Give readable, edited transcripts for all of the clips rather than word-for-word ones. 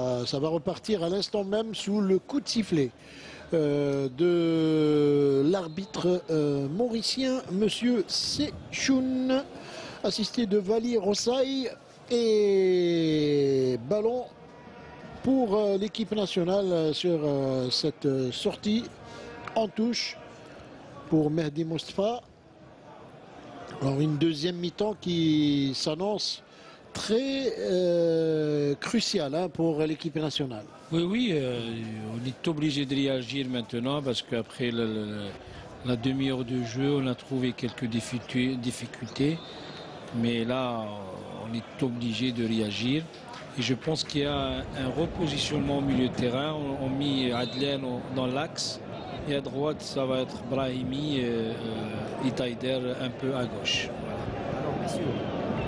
Ça va repartir à l'instant même sous le coup de sifflet de l'arbitre mauricien, Monsieur Sechoun, assisté de Vali Rossaï, et ballon pour l'équipe nationale sur cette sortie en touche pour Mehdi Mostafa. Alors une deuxième mi-temps qui s'annonce très crucial pour l'équipe nationale. Oui, on est obligé de réagir maintenant parce qu'après la demi-heure de jeu, on a trouvé quelques difficultés. Mais là, on est obligé de réagir. Et je pense qu'il y a un repositionnement au milieu de terrain. On a mis Adlen dans l'axe. Et à droite, ça va être Brahimi et Taider un peu à gauche. Voilà. Alors, messieurs,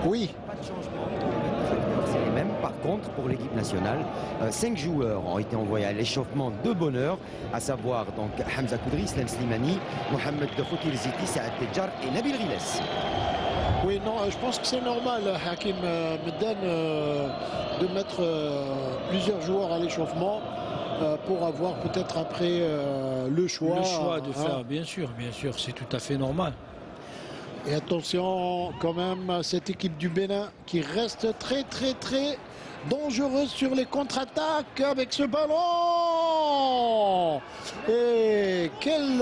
oui. Pas de changement. C'est les mêmes. Par contre, pour l'équipe nationale, 5 joueurs ont été envoyés à l'échauffement de bonne heure, à savoir donc Hamza Koudri, Islam Slimani, Mohamed Khoukir Ziti, Saad Tedjar et Nabil Riles. Oui, non, je pense que c'est normal, Hakim Meddan, de mettre plusieurs joueurs à l'échauffement pour avoir peut-être après le choix. Le choix de faire, bien sûr, c'est tout à fait normal. Et attention quand même à cette équipe du Bénin qui reste très dangereuse sur les contre-attaques avec ce ballon. Et quelle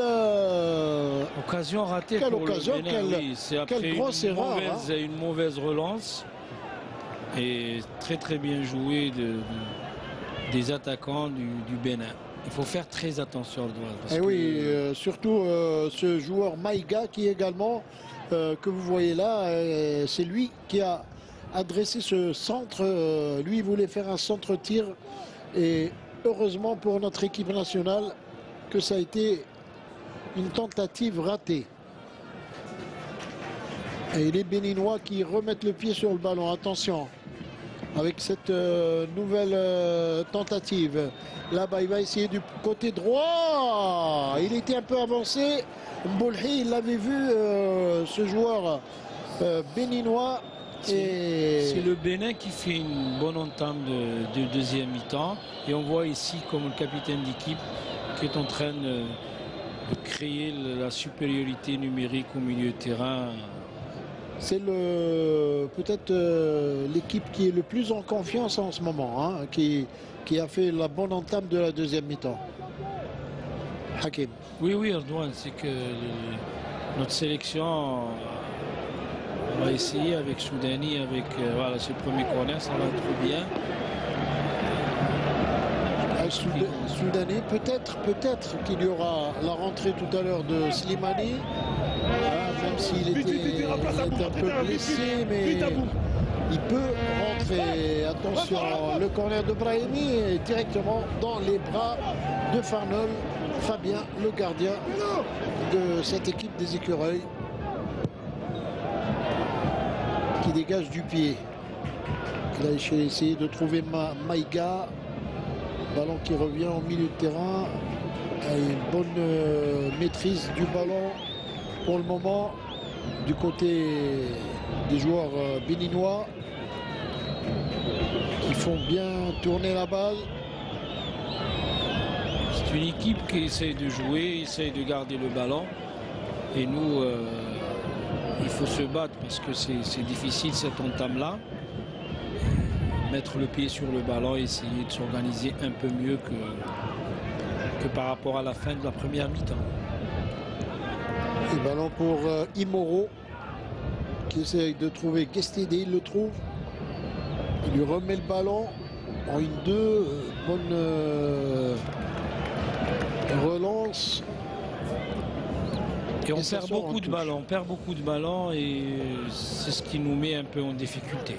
occasion ratée quelle pour occasion, le Bénin, oui. C'est après quelle grosse erreur, une mauvaise relance et très bien joué des attaquants du Bénin. Il faut faire très attention. Et oui, surtout ce joueur Maïga qui également, que vous voyez là, c'est lui qui a adressé ce centre. Lui, il voulait faire un centre-tir. Et heureusement pour notre équipe nationale que ça a été une tentative ratée. Et les Béninois qui remettent le pied sur le ballon. Attention, avec cette nouvelle tentative. Là-bas, il va essayer du côté droit. Il était un peu avancé. Mbolhi, il l'avait vu, ce joueur béninois. C'est le Bénin qui fait une bonne entame de deuxième mi-temps. Et on voit ici comme le capitaine d'équipe qui est en train de créer la supériorité numérique au milieu de terrain. C'est peut-être l'équipe qui est le plus en confiance en ce moment, hein, qui a fait la bonne entame de la deuxième mi-temps. Hakim. Oui, Erdogan, c'est que notre sélection va essayer avec Soudani, avec voilà, ce premier corner, ça va être bien. Soudani, peut-être qu'il y aura la rentrée tout à l'heure de Slimani. Même s'il était un peu blessé, mais il peut rentrer. Attention, le corner de Brahimi est directement dans les bras de Farnol, Fabien, le gardien de cette équipe des Écureuils, qui dégage du pied. Il a essayé de trouver Maïga. Ballon qui revient au milieu de terrain. Une bonne maîtrise du ballon pour le moment du côté des joueurs béninois qui font bien tourner la balle. C'est une équipe qui essaye de jouer, essaye de garder le ballon. Et nous, il faut se battre parce que c'est difficile cette entame-là. Mettre le pied sur le ballon, essayer de s'organiser un peu mieux que par rapport à la fin de la première mi-temps. Et ballon pour Imoro qui essaye de trouver Guestede, il le trouve. Il lui remet le ballon en 1-2, bonne relance. Et on perd beaucoup de ballons, et c'est ce qui nous met un peu en difficulté.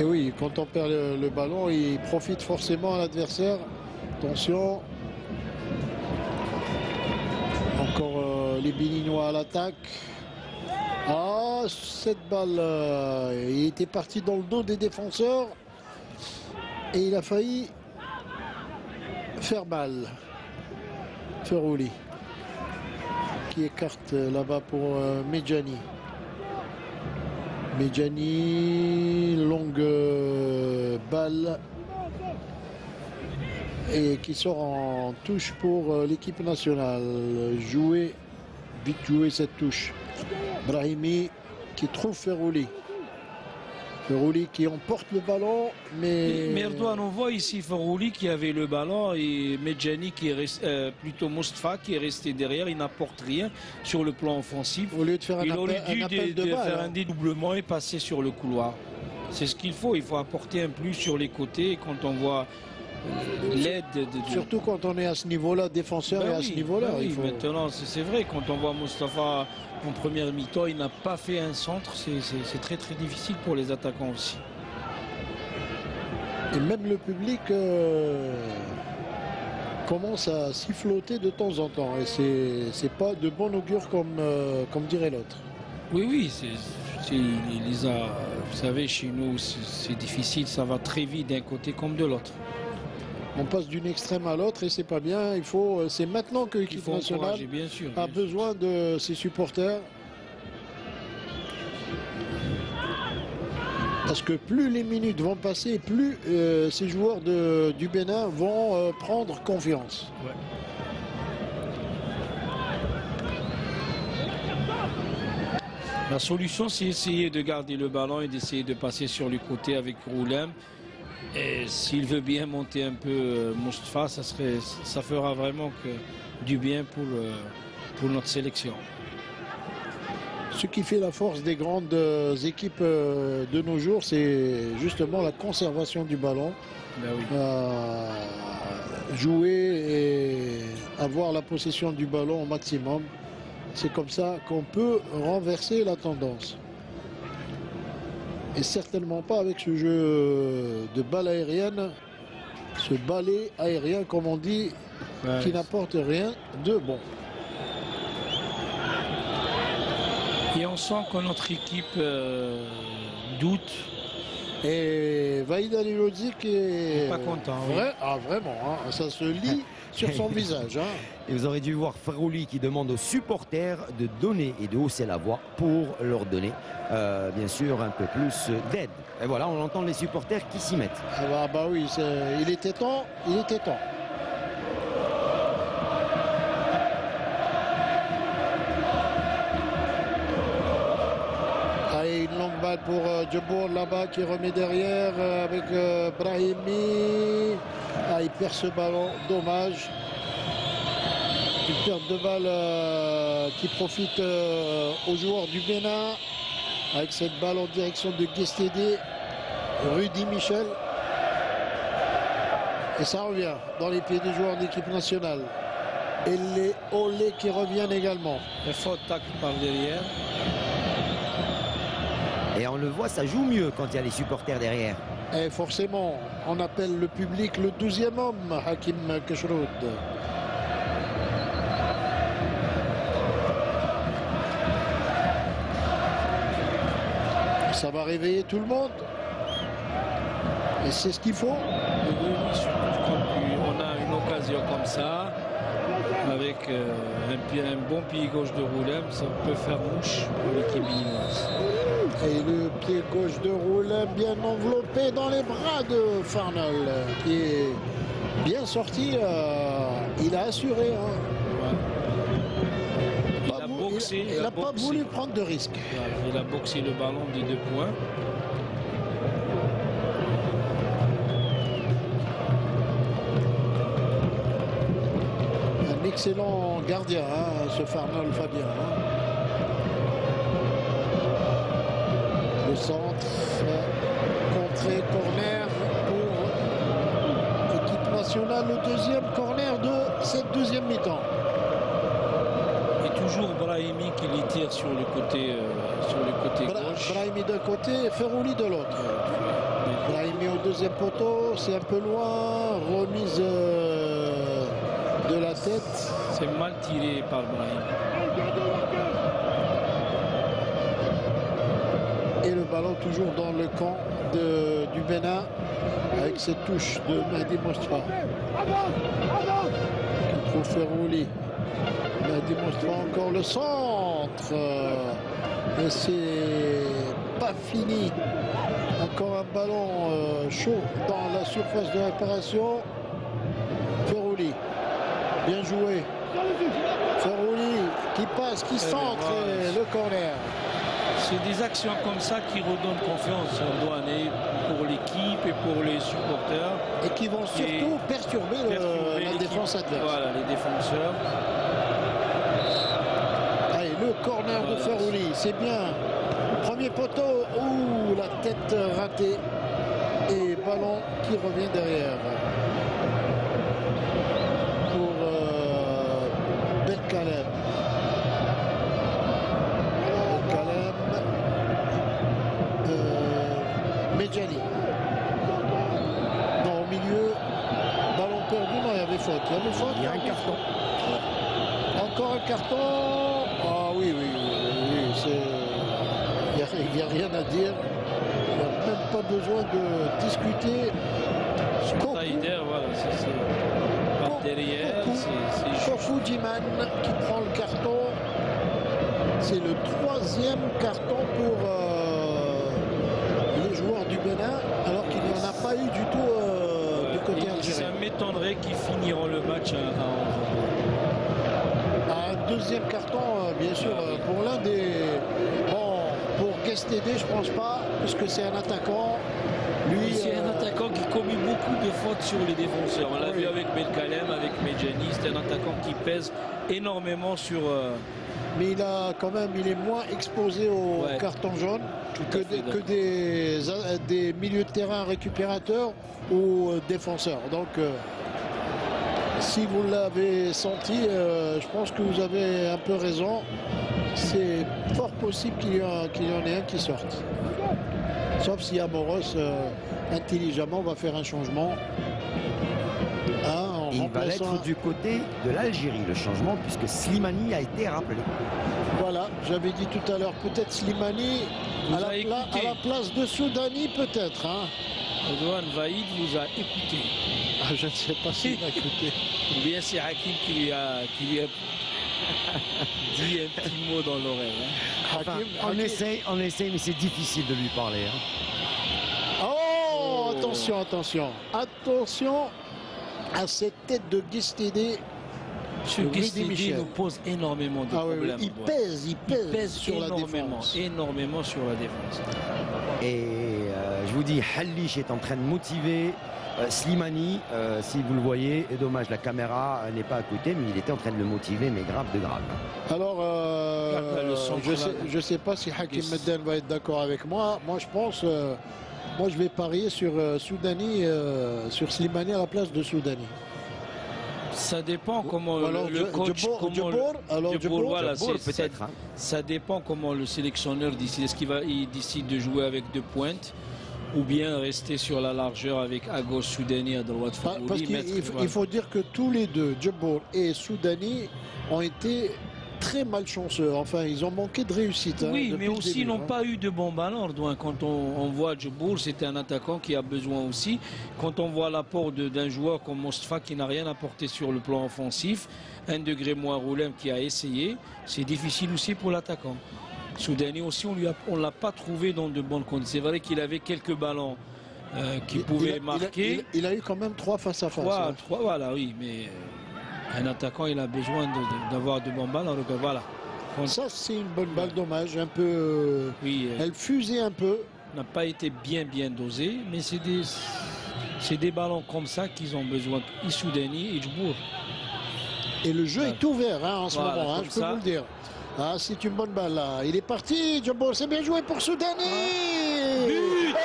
Et oui, quand on perd le ballon, il profite forcément à l'adversaire. Attention. Encore les Béninois à l'attaque. Ah, cette balle, il était parti dans le dos des défenseurs. Et il a failli faire mal. Ferouli, qui écarte là-bas pour Medjani. Medjani, longue balle et qui sort en touche pour l'équipe nationale. Vite joué cette touche. Brahimi qui trouve Ferrouli. Ferrouli qui emporte le ballon, mais Erdogan, on voit ici Ferrouli qui avait le ballon et Medjani qui est resté, plutôt Mostafa qui est resté derrière, il n'apporte rien sur le plan offensif. Au lieu de faire il un aurait appel, dû de balle, faire un dédoublement et passer sur le couloir. C'est ce qu'il faut apporter un plus sur les côtés quand on voit l'aide surtout quand on est à ce niveau-là, défenseur, et à ce niveau-là. Maintenant, c'est vrai, quand on voit Mostafa en première mi-temps, il n'a pas fait un centre, c'est très très difficile pour les attaquants aussi. Et même le public commence à siffloter de temps en temps, et c'est pas de bon augure comme dirait l'autre. Oui, vous savez, chez nous, c'est difficile, ça va très vite d'un côté comme de l'autre. On passe d'une extrême à l'autre et c'est pas bien. C'est maintenant que l'équipe nationale a besoin de ses supporters. Parce que plus les minutes vont passer, plus ces joueurs du Bénin vont prendre confiance. Ouais. La solution, c'est essayer de garder le ballon et d'essayer de passer sur le côté avec Roulem. Et s'il veut bien monter un peu Mostafa, ça fera vraiment du bien pour notre sélection. Ce qui fait la force des grandes équipes de nos jours, c'est justement la conservation du ballon. Ben oui. Jouer et avoir la possession du ballon au maximum. C'est comme ça qu'on peut renverser la tendance. Et certainement pas avec ce jeu de balle aérienne, ce balai aérien comme on dit, qui n'apporte rien de bon. Et on sent que notre équipe doute. Et Vahid Halilhodžić est pas content. Vraiment, hein, ça se lit sur son visage. Hein. Et vous aurez dû voir Ferrouli qui demande aux supporters de donner et de hausser la voix pour leur donner, bien sûr, un peu plus d'aide. Et voilà, on entend les supporters qui s'y mettent. Bah oui, il était temps, il était temps. Allez, une longue balle pour Djebour là-bas qui remet derrière avec Brahimi. Il perd ce ballon, dommage. Une perte de balle qui profite aux joueurs du Bénin. Avec cette balle en direction de Guestédé, Rudy Michel. Et ça revient dans les pieds des joueurs d'équipe nationale. Et les Olé qui reviennent également. Il faut tac par derrière. Et on le voit, ça joue mieux quand il y a les supporters derrière. Et forcément, on appelle le public le 12e homme, Hakim Keshroud. Ça va réveiller tout le monde. Et c'est ce qu'il faut. On a une occasion comme ça, avec un bon pied gauche de Roulem, ça peut faire mouche pour l'équipe béninoise. Et le pied gauche de Roulem bien enveloppé dans les bras de Farnell, qui est bien sorti. Il a assuré. Hein. Ouais. Il n'a pas voulu prendre de risque. Il a boxé le ballon des 2 points. Un excellent gardien, hein, ce Farnell Fabien. Hein. Le centre, contré, corner pour l'équipe nationale. Le deuxième corner de cette deuxième mi-temps. Toujours Brahimi qui les tire sur le côté gauche. Brahimi d'un côté et Ferrouli de l'autre. Brahimi au deuxième poteau, c'est un peu loin. Remise de la tête. C'est mal tiré par Brahimi. Et le ballon toujours dans le camp du Bénin avec cette touche de Mehdi Mostafa. Il trouve Ferrouli. Il démontre encore le centre. Et c'est pas fini. Encore un ballon chaud dans la surface de réparation. Ferrouli, bien joué. Ferrouli qui passe, qui centre et le corner. C'est des actions comme ça qui redonnent confiance à Douané pour l'équipe et pour les supporters. Et qui vont surtout perturber la défense adverse. Voilà, les défenseurs. Allez, le corner de Ferrouli, c'est bien. Premier poteau, ouh, la tête ratée. Et ballon qui revient derrière. Pour Belkalem. Medjani. Non, au milieu, ballon perdu, non, il y avait faute. Il y avait faute. Il y a un carton. Encore un carton. Ah oui, il n'y a rien à dire. Il n'y a même pas besoin de discuter. Taider, voilà, c'est par derrière. Kofou Djiman qui prend le carton. C'est le 3e carton pour les joueurs du Bénin, alors qu'il n'y en a pas eu du tout du côté algérien. Ça m'étonnerait qu'ils finiront le match à un 2e carton, bien sûr, pour l'un des... Bon, pour Guestédé, je pense pas, puisque c'est un attaquant. Lui, c'est un attaquant qui commet beaucoup de fautes sur les défenseurs. On l'a vu avec Belkalem, avec Medjani. C'est un attaquant qui pèse énormément sur... Mais il est moins exposé au carton jaune que des milieux de terrain récupérateurs ou défenseurs. Donc, si vous l'avez senti, je pense que vous avez un peu raison. C'est fort possible qu'il y en ait un qui sorte. Sauf si Amoros, intelligemment, va faire un changement. Il va être du côté de l'Algérie, le changement, puisque Slimani a été rappelé. Voilà, j'avais dit tout à l'heure, peut-être Slimani à la place de Soudani, peut-être. Redouane Vaïd vous a écouté. Je ne sais pas s'il m'a écouté. Ou bien c'est Hakim qui lui a dit un petit mot dans l'oreille. Enfin, on essaye, mais c'est difficile de lui parler. Oh, attention à cette tête de Guestédé. Ce Guestédé nous pose énormément de problèmes. Il pèse sur énormément sur la défense. Et je vous dis, Halish est en train de motiver Slimani, si vous le voyez. Et dommage, la caméra n'est pas à côté, mais il était en train de le motiver, mais grave de grave. Alors, je ne sais pas si Hakim Medden va être d'accord avec moi. Moi, je pense... moi, je vais parier sur Soudani, sur Slimani à la place de Soudani. Ça dépend comment le coach... peut-être. Ça dépend comment le sélectionneur décide. Est-ce qu'il décide de jouer avec 2 pointes ou bien rester sur la largeur avec à gauche Soudani, à droite Ferrouli. Parce qu'il faut dire que tous les deux, Djebbour et Soudani, ont été très malchanceux. Enfin, ils ont manqué de réussite. Oui, mais aussi ils n'ont pas eu de bons ballons. Quand on voit Djebbour, c'était un attaquant qui a besoin aussi. Quand on voit l'apport d'un joueur comme Mostafa qui n'a rien apporté sur le plan offensif, 1 degré moins Roulem qui a essayé, c'est difficile aussi pour l'attaquant. Soudani aussi, on ne l'a pas trouvé dans de bonnes conditions. C'est vrai qu'il avait quelques ballons qui pouvaient marquer. Il a eu quand même 3 face à face. 3, voilà, oui, mais un attaquant, il a besoin d'avoir de bons ballons. Donc, voilà. Ça, c'est une bonne balle, dommage. Un peu. Oui, elle fusait un peu. N'a pas été bien dosée, mais c'est des ballons comme ça qu'ils ont besoin. Soudani et Djebbour. Et le jeu est ouvert en ce moment, je peux vous le dire. Ah, c'est une bonne balle là. Il est parti, Djebbour, c'est bien joué pour Soudani. But,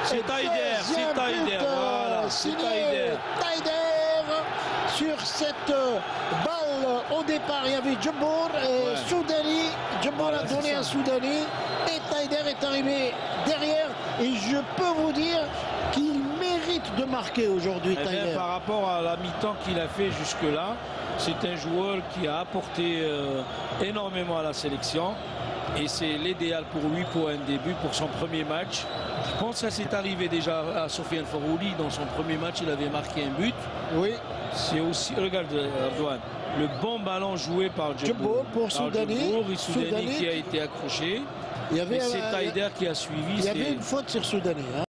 c'est Taider, voilà. Taider sur cette balle. Au départ, il y avait Djebbour et Soudani. Djebbour a donné à Soudani et Taider est arrivé derrière. Et je peux vous dire qu'il mérite de marquer aujourd'hui, Taider. Par rapport à la mi-temps qu'il a fait jusque-là, c'est un joueur qui a apporté énormément à la sélection et c'est l'idéal pour lui pour un début, pour son premier match. Je pense que ça s'est arrivé déjà à Sofiane Forouli. Dans son premier match, il avait marqué un but. Oui. C'est aussi, regarde Erdogan, le bon ballon joué par Djembour pour Soudani. Soudani qui a été accroché. Il y avait c'est Taider qui a suivi. Il y avait une faute sur Soudani. Hein.